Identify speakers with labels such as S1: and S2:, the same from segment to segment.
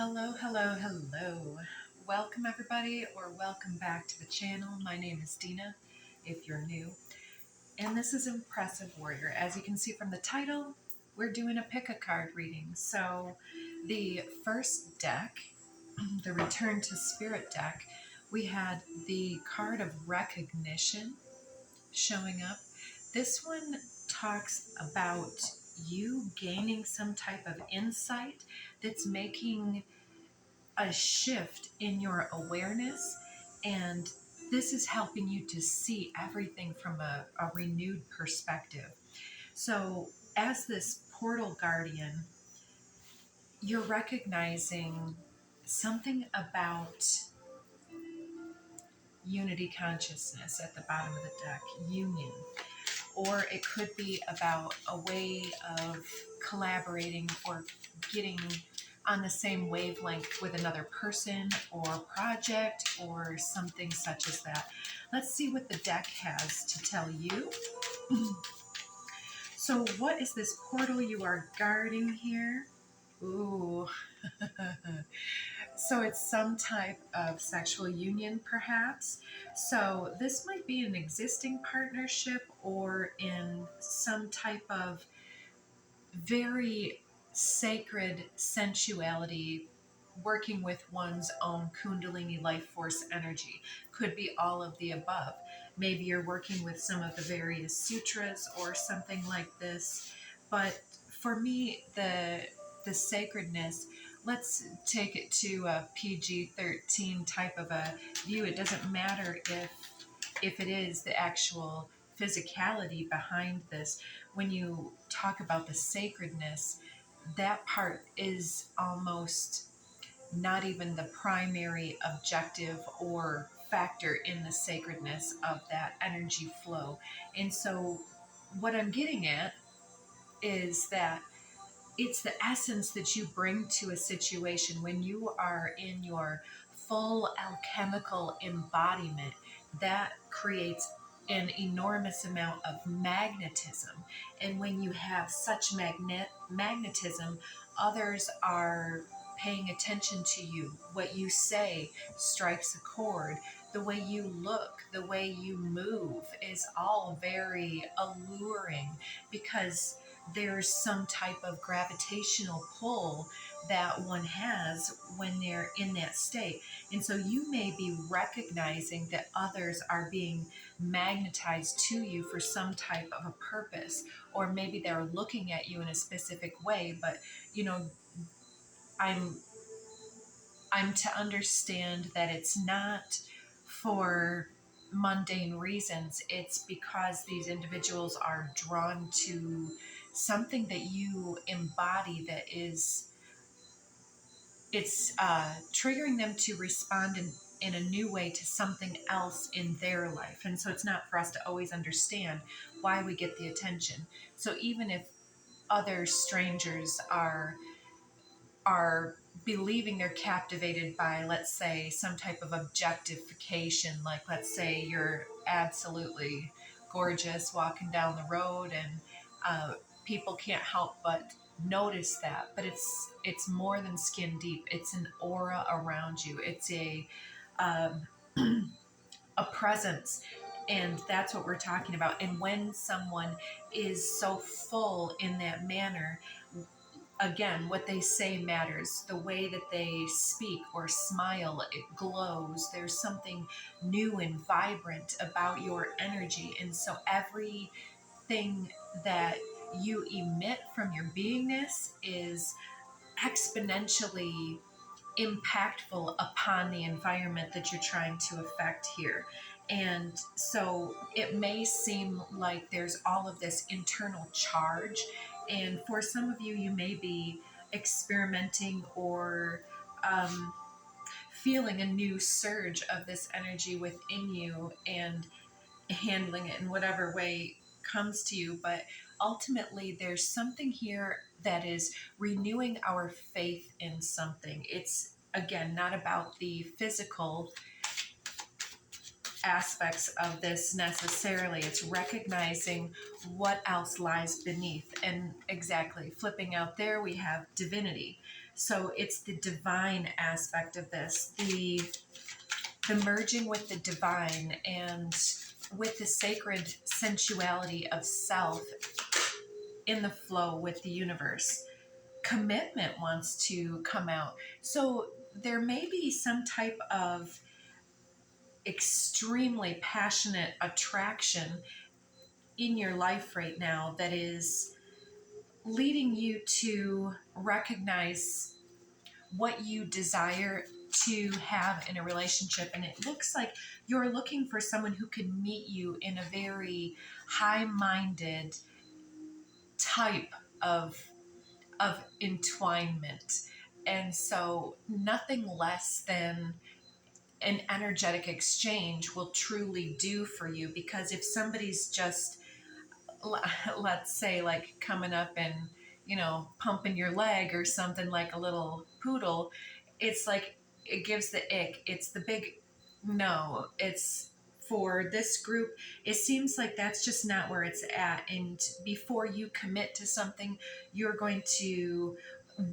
S1: Hello, hello, hello. Welcome everybody, or welcome back to the channel. My name is Dina, if you're new. And this is Impressive Warrior. As you can see from the title, we're doing a pick-a-card reading. So the first deck, the Return to Spirit deck, we had the card of Recognition showing up. This one talks about you gaining some type of insight that's making a shift in your awareness, and this is helping you to see everything from a renewed perspective. So as this portal guardian, you're recognizing something about unity consciousness at the bottom of the deck, union, or it could be about a way of collaborating or getting on the same wavelength with another person or project or something such as that. Let's see what the deck has to tell you. So what is this portal you are guarding here? Ooh. So it's some type of sexual union, perhaps. So this might be an existing partnership or in some type of very sacred sensuality, working with one's own Kundalini life force energy. Could be all of the above. Maybe you're working with some of the various sutras or something like this. But for me, the sacredness, let's take it to a PG-13 type of a view. It doesn't matter if it is the actual physicality behind this. When you talk about the sacredness, that part is almost not even the primary objective or factor in the sacredness of that energy flow. And so what I'm getting at is that it's the essence that you bring to a situation when you are in your full alchemical embodiment that creates an enormous amount of magnetism. And when you have such magnetism, others are paying attention to you. What you say strikes a chord. The way you look, the way you move is all very alluring because there's some type of gravitational pull that one has when they're in that state. And so you may be recognizing that others are being magnetized to you for some type of a purpose, or maybe they're looking at you in a specific way. But you know, I'm to understand that it's not for mundane reasons. It's because these individuals are drawn to something that you embody that is, it's triggering them to respond in a new way to something else in their life. And so it's not for us to always understand why we get the attention. So even if other strangers are believing they're captivated by, let's say, some type of objectification, like let's say you're absolutely gorgeous walking down the road and people can't help but notice that. But it's more than skin deep. It's an aura around you. It's um, a presence. And that's what we're talking about. And when someone is so full in that manner, again, what they say matters. The way that they speak or smile, it glows. There's something new and vibrant about your energy. And so everything that you emit from your beingness is exponentially impactful upon the environment that you're trying to affect here. And so it may seem like there's all of this internal charge. And for some of you, you may be experimenting or feeling a new surge of this energy within you and handling it in whatever way comes to you. But ultimately, there's something here that is renewing our faith in something. It's, again, not about the physical aspects of this necessarily. It's recognizing what else lies beneath. And exactly, flipping out there, we have divinity. So it's the divine aspect of this, the merging with the divine and with the sacred sensuality of self in the flow with the universe. Commitment wants to come out. So there may be some type of extremely passionate attraction in your life right now that is leading you to recognize what you desire to have in a relationship. And it looks like you're looking for someone who can meet you in a very high-minded type of entwinement. And so nothing less than an energetic exchange will truly do for you, because if somebody's just, let's say, like coming up and pumping your leg or something like a little poodle, it's like it gives the ick. It's the big no. It's for this group, it seems like that's just not where it's at. And before you commit to something, you're going to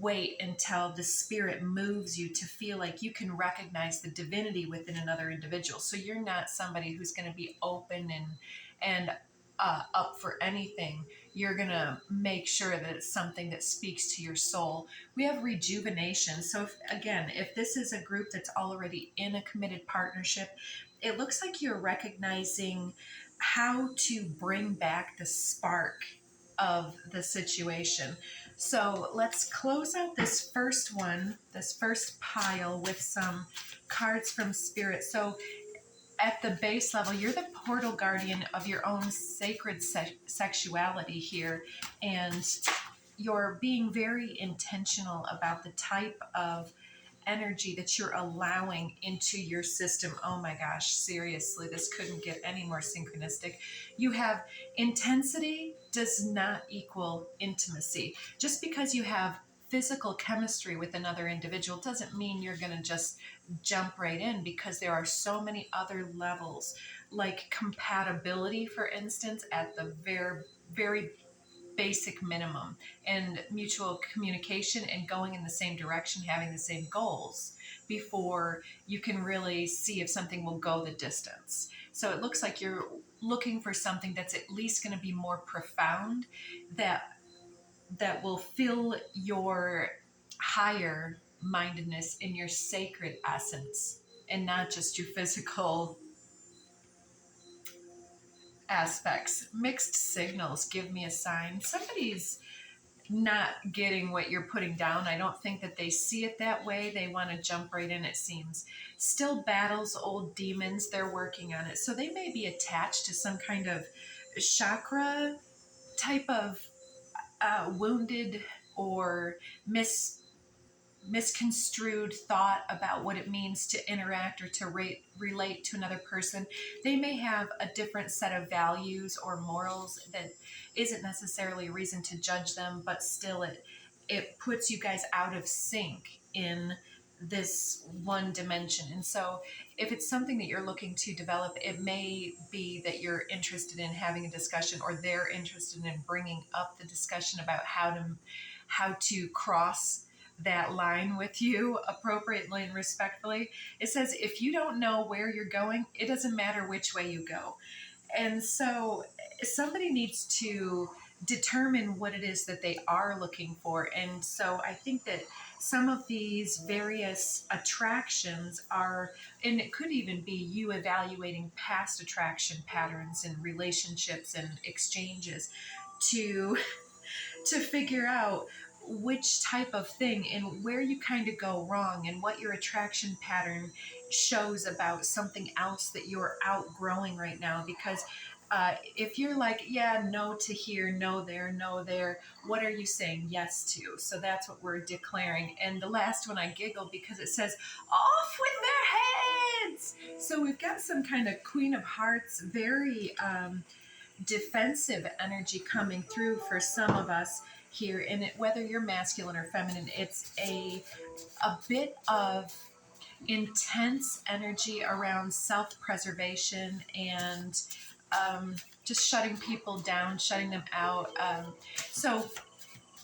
S1: wait until the spirit moves you to feel like you can recognize the divinity within another individual. So you're not somebody who's going to be open and up for anything. You're going to make sure that it's something that speaks to your soul. We have rejuvenation. So if this is a group that's already in a committed partnership, it looks like you're recognizing how to bring back the spark of the situation. So let's close out this first pile with some cards from Spirit. So at the base level, you're the portal guardian of your own sacred sexuality here, and you're being very intentional about the type of energy that you're allowing into your system. Oh my gosh, seriously, this couldn't get any more synchronistic. You have intensity does not equal intimacy. Just because you have physical chemistry with another individual doesn't mean you're going to just jump right in, because there are so many other levels, like compatibility, for instance, at the very, very basic minimum, and mutual communication and going in the same direction, having the same goals before you can really see if something will go the distance. So it looks like you're looking for something that's at least going to be more profound, that will fill your higher mindedness in your sacred essence and not just your physical aspects. Mixed signals, give me a sign. Somebody's not getting what you're putting down. I don't think that they see it that way. They want to jump right in, it seems. Still battles old demons. They're working on it. So they may be attached to some kind of chakra type of wounded or misconstrued thought about what it means to interact or to relate to another person. They may have a different set of values or morals that isn't necessarily a reason to judge them, but still it puts you guys out of sync in this one dimension. And so if it's something that you're looking to develop, it may be that you're interested in having a discussion, or they're interested in bringing up the discussion about how to cross that line with you appropriately and respectfully. It says, if you don't know where you're going, it doesn't matter which way you go. And so somebody needs to determine what it is that they are looking for. And so I think that some of these various attractions are, and it could even be you evaluating past attraction patterns in relationships and exchanges to figure out which type of thing and where you kind of go wrong, and what your attraction pattern shows about something else that you're outgrowing right now. Because if you're like, yeah, no to here, no there, what are you saying yes to? So that's what we're declaring. And the last one, I giggle because it says, off with their heads. So we've got some kind of Queen of Hearts, very defensive energy coming through for some of us here. And whether you're masculine or feminine, it's a bit of, intense energy around self-preservation and just shutting people down, shutting them out. So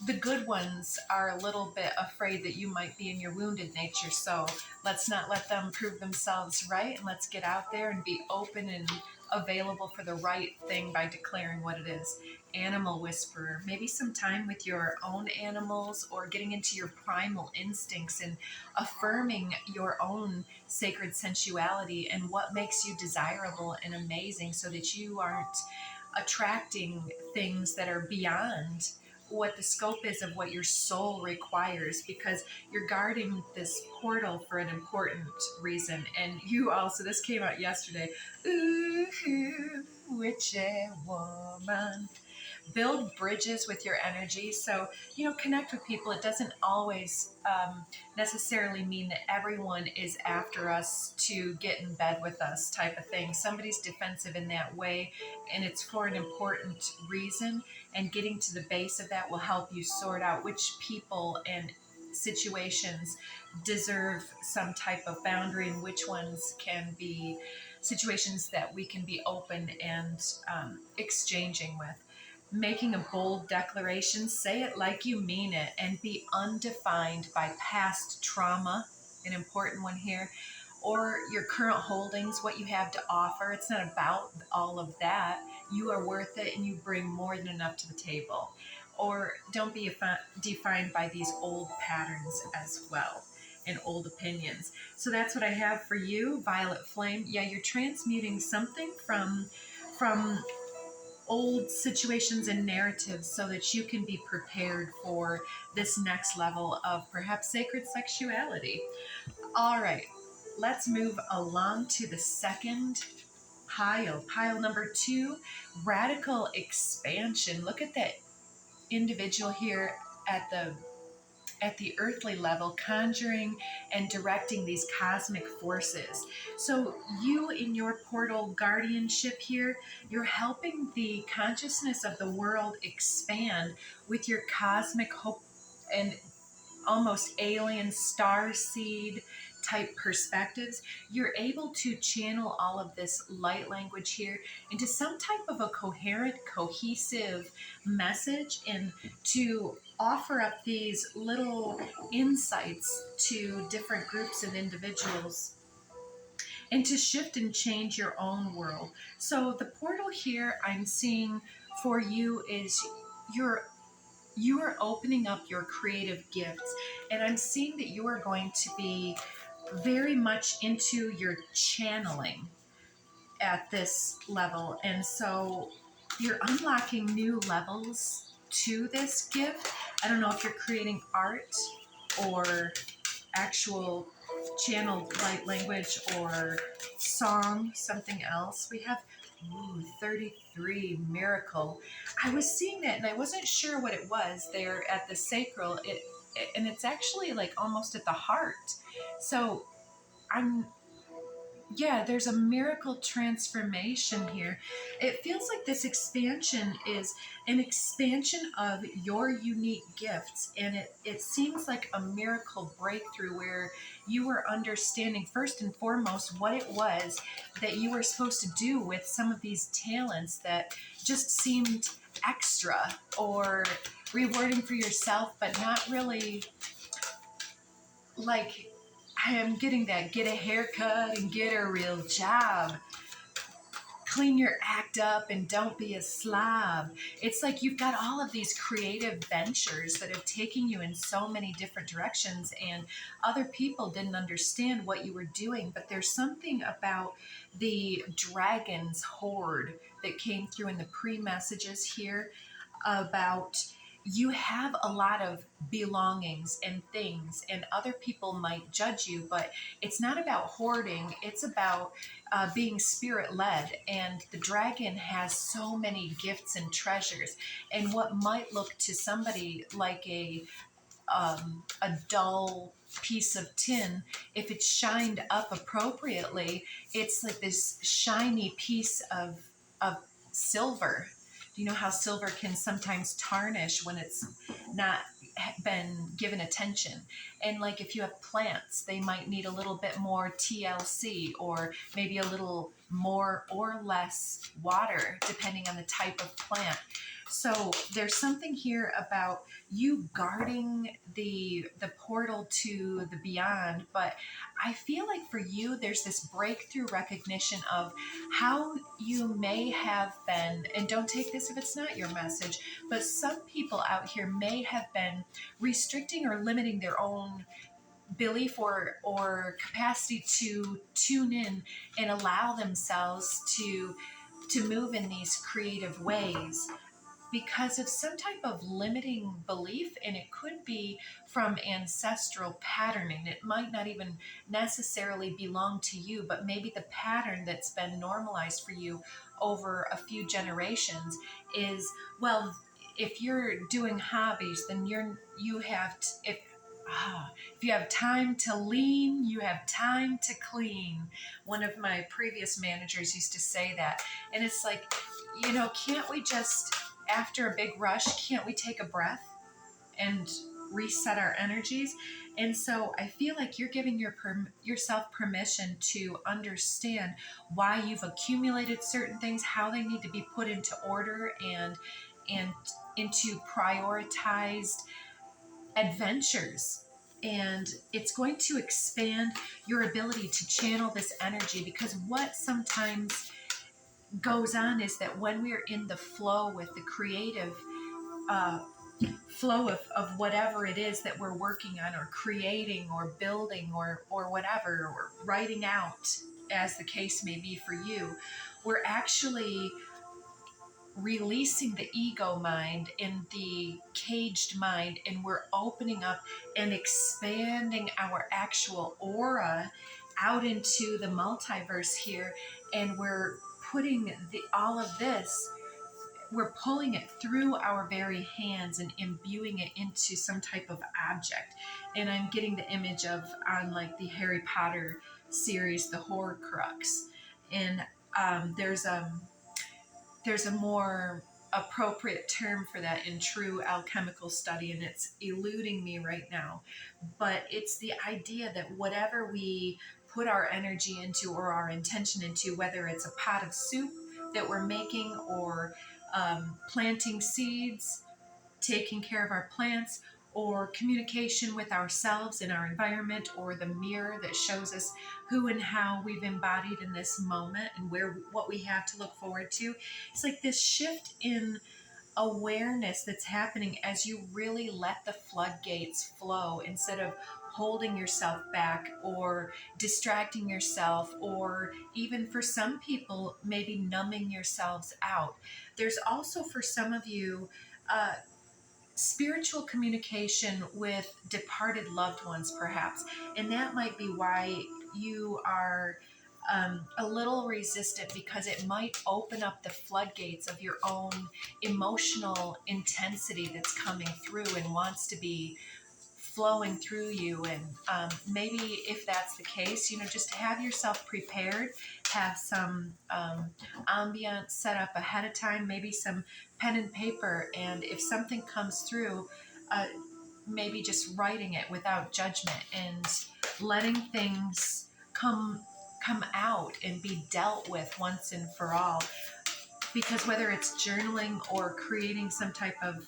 S1: the good ones are a little bit afraid that you might be in your wounded nature. So let's not let them prove themselves right, and let's get out there and be open and available for the right thing by declaring what it is. Animal whisperer, maybe some time with your own animals or getting into your primal instincts and affirming your own sacred sensuality and what makes you desirable and amazing so that you aren't attracting things that are beyond what the scope is of what your soul requires, because you're guarding this portal for an important reason. And you also, this came out yesterday, ooh, witchy woman. Build bridges with your energy. So, connect with people. It doesn't always necessarily mean that everyone is after us to get in bed with us type of thing. Somebody's defensive in that way, and it's for an important reason. And getting to the base of that will help you sort out which people and situations deserve some type of boundary and which ones can be situations that we can be open and exchanging with. Making a bold declaration, say it like you mean it, and be undefined by past trauma, an important one here, or your current holdings, what you have to offer. It's not about all of that. You are worth it and you bring more than enough to the table. Or don't be defined by these old patterns as well and old opinions. So that's what I have for you, Violet Flame. Yeah, you're transmuting something from old situations and narratives so that you can be prepared for this next level of perhaps sacred sexuality. All right, let's move along to the second pile. Pile number 2, radical expansion. Look at that individual here at the earthly level, conjuring and directing these cosmic forces. So you in your portal guardianship here, you're helping the consciousness of the world expand with your cosmic hope and almost alien star seed type perspectives. You're able to channel all of this light language here into some type of a coherent, cohesive message, and to offer up these little insights to different groups and individuals, and to shift and change your own world. So the portal here I'm seeing for you is you are opening up your creative gifts, and I'm seeing that you are going to be very much into your channeling at this level. And so you're unlocking new levels to this gift. I don't know if you're creating art or actual channeled light language or song, something else. We have 33 miracle. I was seeing that and I wasn't sure what it was there at the sacral. And it's actually like almost at the heart. So I'm yeah, there's a miracle transformation here. It feels like this expansion is an expansion of your unique gifts, and it seems like a miracle breakthrough where you were understanding first and foremost what it was that you were supposed to do with some of these talents that just seemed extra or rewarding for yourself, but not really like I am getting that get a haircut and get a real job. Clean your act up and don't be a slob. It's like you've got all of these creative ventures that have taken you in so many different directions, and other people didn't understand what you were doing. But there's something about the dragon's horde that came through in the pre-messages here about you have a lot of belongings and things, and other people might judge you, but it's not about hoarding. It's about being spirit led. And the dragon has so many gifts and treasures. And what might look to somebody like a dull piece of tin, if it's shined up appropriately, it's like this shiny piece of silver. You know how silver can sometimes tarnish when it's not been given attention. And like if you have plants, they might need a little bit more TLC, or maybe a little more or less water depending on the type of plant. So there's something here about you guarding the portal to the beyond, but I feel like for you there's this breakthrough recognition of how you may have been, and don't take this if it's not your message, but some people out here may have been restricting or limiting their own belief or capacity to tune in and allow themselves to move in these creative ways because of some type of limiting belief. And it could be from ancestral patterning. It might not even necessarily belong to you, but maybe the pattern that's been normalized for you over a few generations is, well, if you're doing hobbies, then you have to, if you have time to lean, you have time to clean. One of my previous managers used to say that. And it's like, can't we just, after a big rush, can't we take a breath and reset our energies? And so I feel like you're giving yourself permission to understand why you've accumulated certain things, how they need to be put into order and into prioritized adventures. And it's going to expand your ability to channel this energy, because what sometimes goes on is that when we're in the flow with the creative flow of whatever it is that we're working on or creating or building or whatever, or writing out, as the case may be for you, we're actually releasing the ego mind and the caged mind, and we're opening up and expanding our actual aura out into the multiverse here. And we're putting all of this, we're pulling it through our very hands and imbuing it into some type of object. And I'm getting the image of, on like the Harry Potter series, the Horcrux. And there's a more appropriate term for that in true alchemical study, and it's eluding me right now. But it's the idea that whatever we put our energy into or our intention into, whether it's a pot of soup that we're making, or planting seeds, taking care of our plants, or communication with ourselves and our environment, or the mirror that shows us who and how we've embodied in this moment and what we have to look forward to. It's like this shift in awareness that's happening as you really let the floodgates flow, instead of holding yourself back or distracting yourself, or even for some people maybe numbing yourselves out. There's also, for some of you, spiritual communication with departed loved ones, perhaps. And that might be why you are a little resistant, because it might open up the floodgates of your own emotional intensity that's coming through and wants to be flowing through you. And maybe if that's the case, just have yourself prepared, have some ambiance set up ahead of time, maybe some pen and paper. And if something comes through, maybe just writing it without judgment and letting things come out and be dealt with once and for all. Because whether it's journaling or creating some type of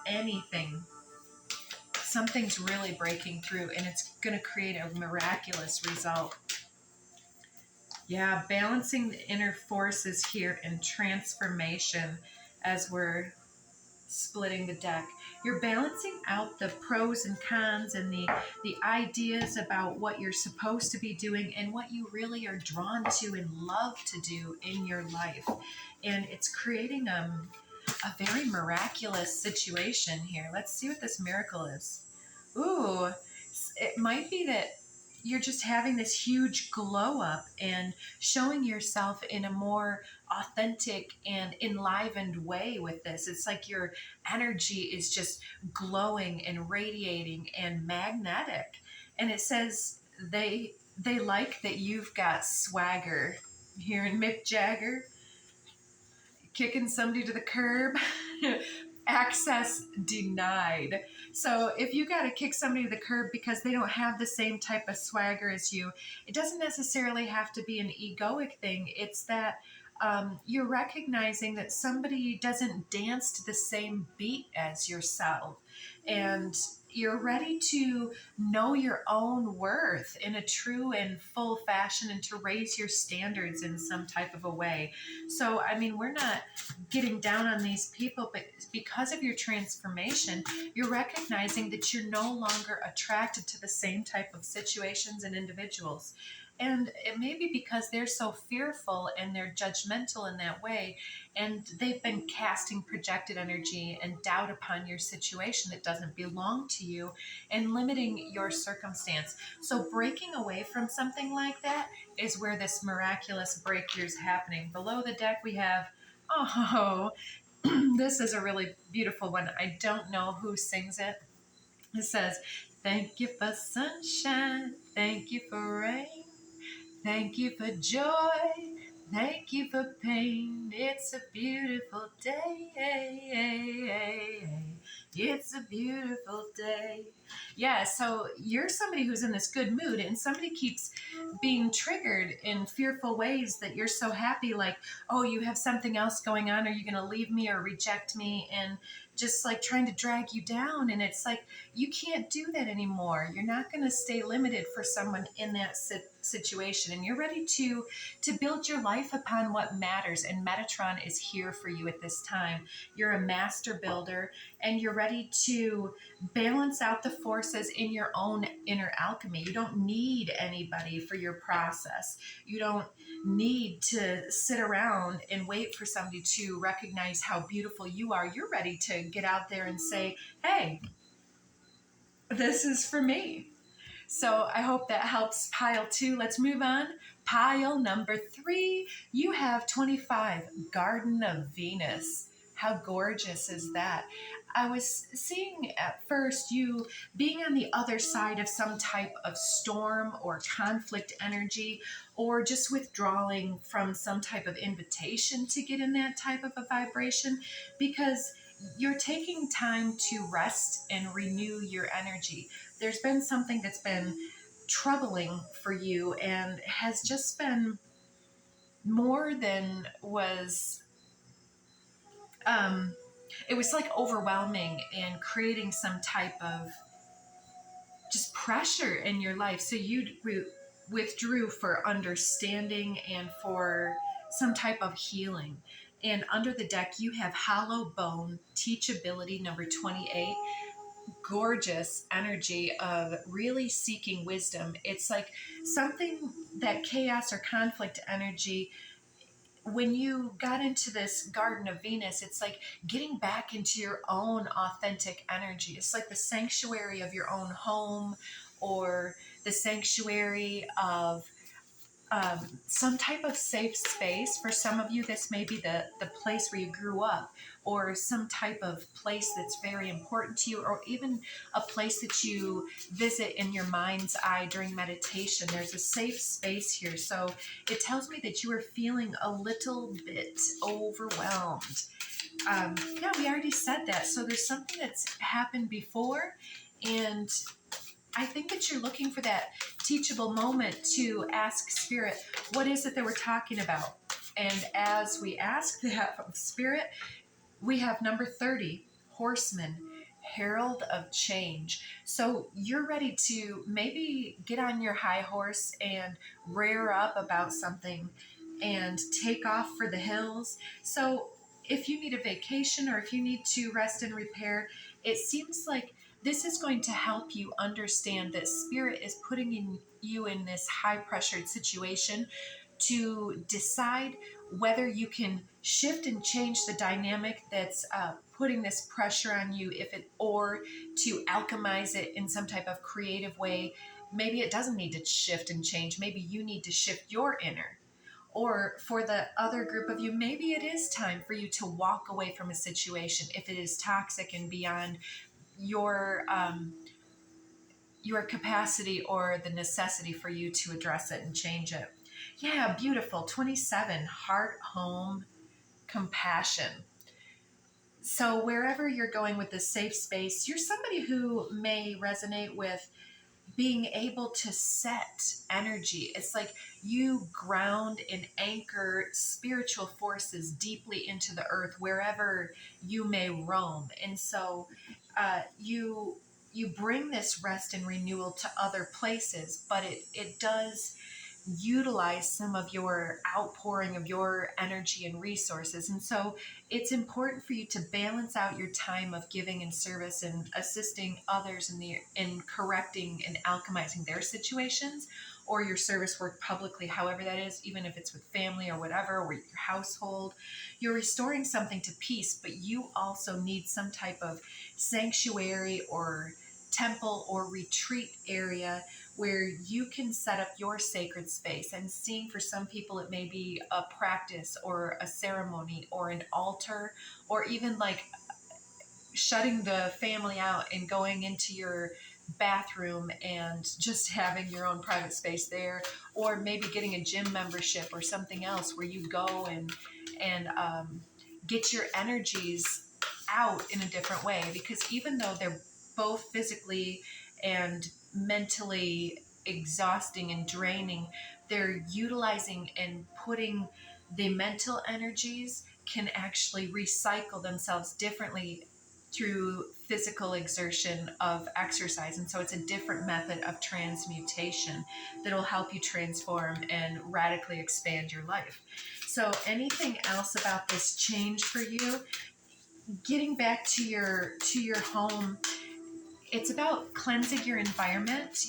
S1: anything, something's really breaking through, and it's going to create a miraculous result. Yeah, balancing the inner forces here and transformation as we're splitting the deck. You're balancing out the pros and cons and the ideas about what you're supposed to be doing and what you really are drawn to and love to do in your life. And it's creating a very miraculous situation here. Let's see what this miracle is. Ooh, it might be that you're just having this huge glow up and showing yourself in a more authentic and enlivened way with this. It's like your energy is just glowing and radiating and magnetic. And it says they like that you've got swagger. Hearing Mick Jagger kicking somebody to the curb. access denied. So if you got to kick somebody to the curb because they don't have the same type of swagger as you, it doesn't necessarily have to be an egoic thing. It's that you're recognizing that somebody doesn't dance to the same beat as yourself. And you're ready to know your own worth in a true and full fashion and to raise your standards in some type of a way. So, I mean, we're not getting down on these people, but because of your transformation, you're recognizing that you're no longer attracted to the same type of situations and individuals. And it may be because they're so fearful and they're judgmental in that way, and they've been casting projected energy and doubt upon your situation that doesn't belong to you and limiting your circumstance. So breaking away from something like that is where this miraculous breakthrough is happening. Below the deck, we have, oh, this is a really beautiful one. I don't know who sings it. It says, thank you for sunshine, thank you for rain, thank you for joy, thank you for pain. It's a beautiful day. It's a beautiful day. Yeah, so you're somebody who's in this good mood, and somebody keeps being triggered in fearful ways that you're so happy, like, oh, you have something else going on. Are you going to leave me or reject me? And just like trying to drag you down. And it's like, you can't do that anymore. You're not going to stay limited for someone in that situation. And you're ready to build your life upon what matters. And Metatron is here for you at this time. You're a master builder, and you're ready to balance out the forces in your own inner alchemy. You don't need anybody for your process. You don't need to sit around and wait for somebody to recognize how beautiful you are. You're ready to get out there and say, hey, this is for me. So I hope that helps pile 2. Let's move on. Pile number 3, you have 25, Garden of Venus. How gorgeous is that? I was seeing at first you being on the other side of some type of storm or conflict energy, or just withdrawing from some type of invitation to get in that type of a vibration, because you're taking time to rest and renew your energy. There's been something that's been troubling for you and has just been more than was it was like overwhelming and creating some type of just pressure in your life. So you withdrew for understanding and for some type of healing. And under the deck, you have Hollow Bone, Teachability number 28. Gorgeous energy of really seeking wisdom. It's like something that chaos or conflict energy, when you got into this Garden of Venus, it's like getting back into your own authentic energy. It's like the sanctuary of your own home, or the sanctuary of some type of safe space. For some of you, this may be the place where you grew up, or some type of place that's very important to you, or even a place that you visit in your mind's eye during meditation. There's a safe space here. So it tells me that you are feeling a little bit overwhelmed. Yeah, we already said that. So there's something that's happened before, and I think that you're looking for that teachable moment to ask Spirit, what is it that we're talking about? And as we ask that from Spirit, we have number 30, Horseman, Herald of Change. So you're ready to maybe get on your high horse and rear up about something and take off for the hills. So if you need a vacation, or if you need to rest and repair, it seems like this is going to help you understand that Spirit is putting you in this high pressured situation to decide whether you can shift and change the dynamic that's putting this pressure on you, or to alchemize it in some type of creative way. Maybe it doesn't need to shift and change. Maybe you need to shift your inner. Or for the other group of you, maybe it is time for you to walk away from a situation if it is toxic and beyond your capacity or the necessity for you to address it and change it. Yeah, beautiful. 27, Heart, Home, Compassion. So wherever you're going with this safe space, you're somebody who may resonate with being able to set energy. It's like you ground and anchor spiritual forces deeply into the earth wherever you may roam. And so you bring this rest and renewal to other places, but it does utilize some of your outpouring of your energy and resources. And so it's important for you to balance out your time of giving and service and assisting others in correcting and alchemizing their situations, or your service work publicly, however that is, even if it's with family or whatever, or your household. You're restoring something to peace, but you also need some type of sanctuary or temple or retreat area where you can set up your sacred space. And seeing, for some people, it may be a practice or a ceremony or an altar, or even like shutting the family out and going into your bathroom and just having your own private space there, or maybe getting a gym membership or something else where you go and get your energies out in a different way. Because even though they're both physically and mentally exhausting and draining, they're utilizing and putting the mental energies can actually recycle themselves differently through physical exertion of exercise. And so it's a different method of transmutation that'll help you transform and radically expand your life. So anything else about this change for you? Getting back to your home, it's about cleansing your environment,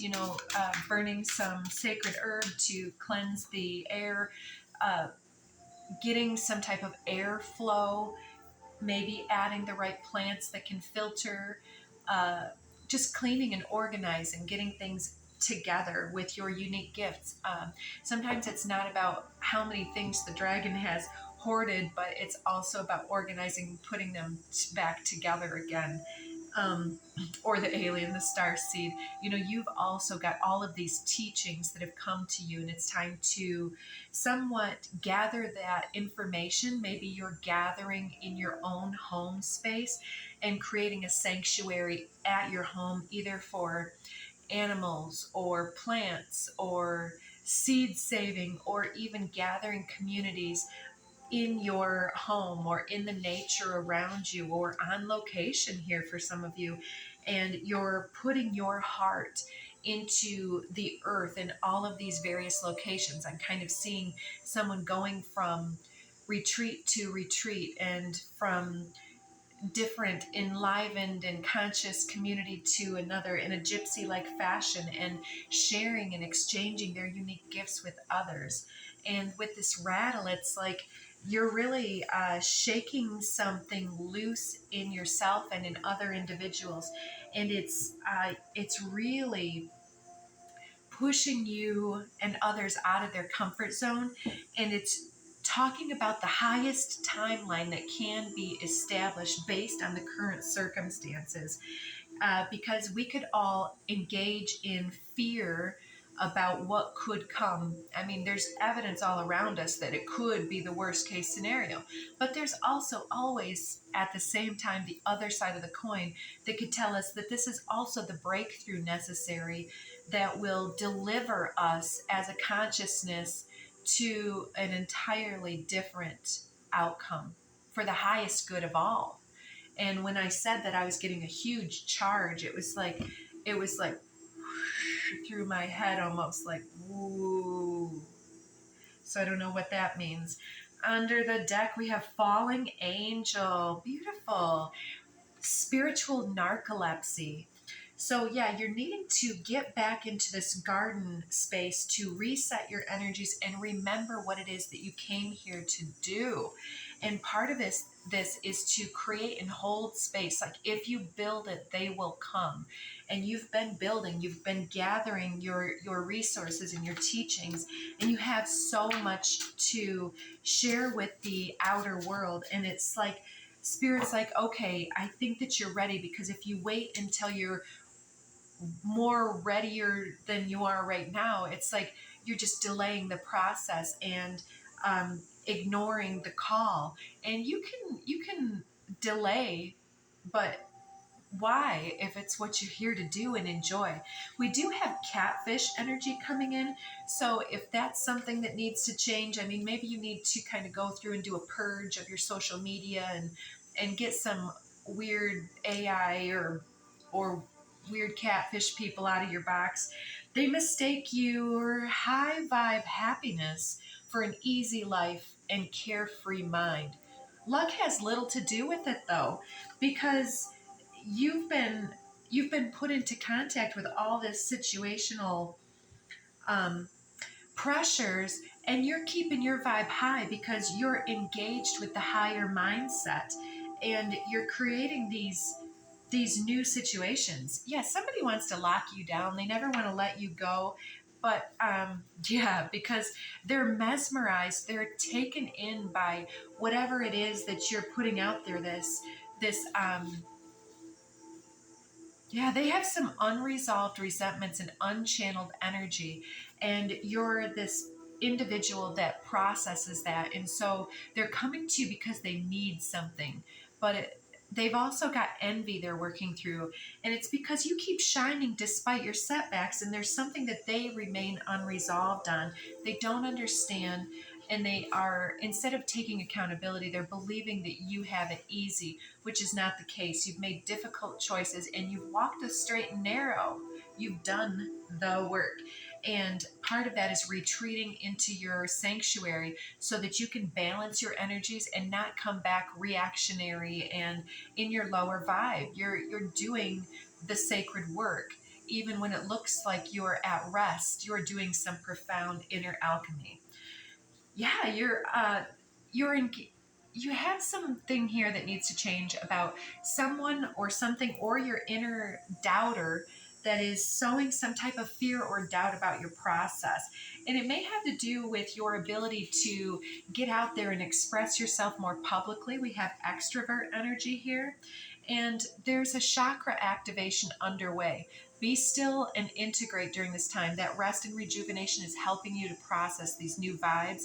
S1: burning some sacred herb to cleanse the air, uh, getting some type of airflow, maybe adding the right plants that can filter, uh, just cleaning and organizing, getting things together with your unique gifts. Sometimes it's not about how many things the dragon has hoarded, but it's also about organizing, putting them back together again. Or the alien, the star seed. You've also got all of these teachings that have come to you, and it's time to somewhat gather that information. Maybe you're gathering in your own home space and creating a sanctuary at your home, either for animals or plants or seed saving, or even gathering communities in your home or in the nature around you, or on location here for some of you. And you're putting your heart into the earth in all of these various locations. I'm kind of seeing someone going from retreat to retreat, and from different enlivened and conscious community to another in a gypsy like fashion, and sharing and exchanging their unique gifts with others. And with this rattle, it's like you're really shaking something loose in yourself and in other individuals. And it's really pushing you and others out of their comfort zone. And it's talking about the highest timeline that can be established based on the current circumstances. Because we could all engage in fear about what could come. I mean, there's evidence all around us that it could be the worst case scenario, but there's also always, at the same time, the other side of the coin that could tell us that this is also the breakthrough necessary that will deliver us as a consciousness to an entirely different outcome for the highest good of all. And when I said that I was getting a huge charge, it was like through my head, almost like woo. So I don't know what that means. Under the deck we have Falling Angel. Beautiful. Spiritual narcolepsy. So yeah, you're needing to get back into this garden space to reset your energies and remember what it is that you came here to do. And part of this is to create and hold space. Like, if you build it, they will come. And you've been building, you've been gathering your resources and your teachings, and you have so much to share with the outer world. And it's like Spirit's like, okay, I think that you're ready, because if you wait until you're more readier than you are right now, it's like you're just delaying the process and ignoring the call. And you can delay, but why if it's what you're here to do and enjoy? We do have catfish energy coming in, so if that's something that needs to change, I mean, maybe you need to kind of go through and do a purge of your social media and get some weird AI or weird catfish people out of your box. They mistake your high vibe happiness for an easy life and carefree mind. Luck has little to do with it though, because you've been you've been put into contact with all this situational um, pressures, and you're keeping your vibe high because you're engaged with the higher mindset, and you're creating these new situations. Yeah, somebody wants to lock you down. They never want to let you go. But yeah, because they're mesmerized, they're taken in by whatever it is that you're putting out there. This yeah, they have some unresolved resentments and unchanneled energy, and you're this individual that processes that. And so they're coming to you because they need something, but they've also got envy they're working through. And it's because you keep shining despite your setbacks, and there's something that they remain unresolved on. They don't understand, and they are, instead of taking accountability, they're believing that you have it easy, which is not the case. You've made difficult choices and you've walked the straight and narrow. You've done the work. And part of that is retreating into your sanctuary so that you can balance your energies and not come back reactionary and in your lower vibe. You're doing the sacred work. Even when it looks like you're at rest, you're doing some profound inner alchemy. Yeah, you're in, you have something here that needs to change about someone or something, or your inner doubter that is sowing some type of fear or doubt about your process. And it may have to do with your ability to get out there and express yourself more publicly. We have extrovert energy here, and there's a chakra activation underway. Be still and integrate during this time. That rest and rejuvenation is helping you to process these new vibes.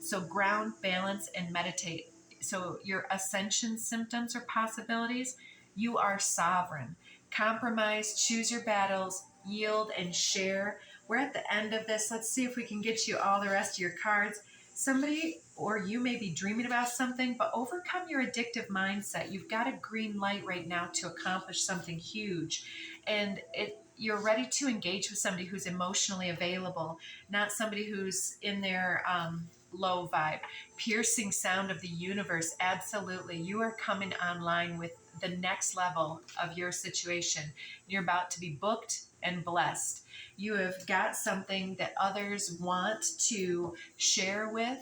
S1: So ground, balance, and meditate. So your ascension symptoms or possibilities, you are sovereign. Compromise, choose your battles, yield, and share. We're at the end of this. Let's see if we can get you all the rest of your cards. Somebody or you may be dreaming about something, but overcome your addictive mindset. You've got a green light right now to accomplish something huge. And you're ready to engage with somebody who's emotionally available, not somebody who's in their low vibe. Piercing sound of the universe. Absolutely. You are coming online with the next level of your situation. You're about to be booked and blessed. You have got something that others want to share with,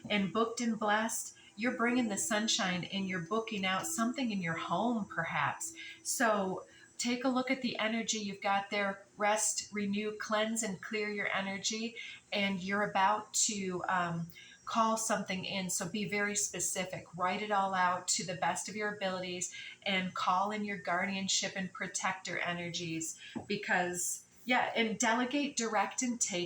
S1: and booked and blessed. You're bringing the sunshine and you're booking out something in your home, perhaps. So take a look at the energy you've got there. Rest, renew, cleanse, and clear your energy. And you're about to call something in. So be very specific. Write it all out to the best of your abilities and call in your guardianship and protector energies, because, yeah, and delegate, direct, and take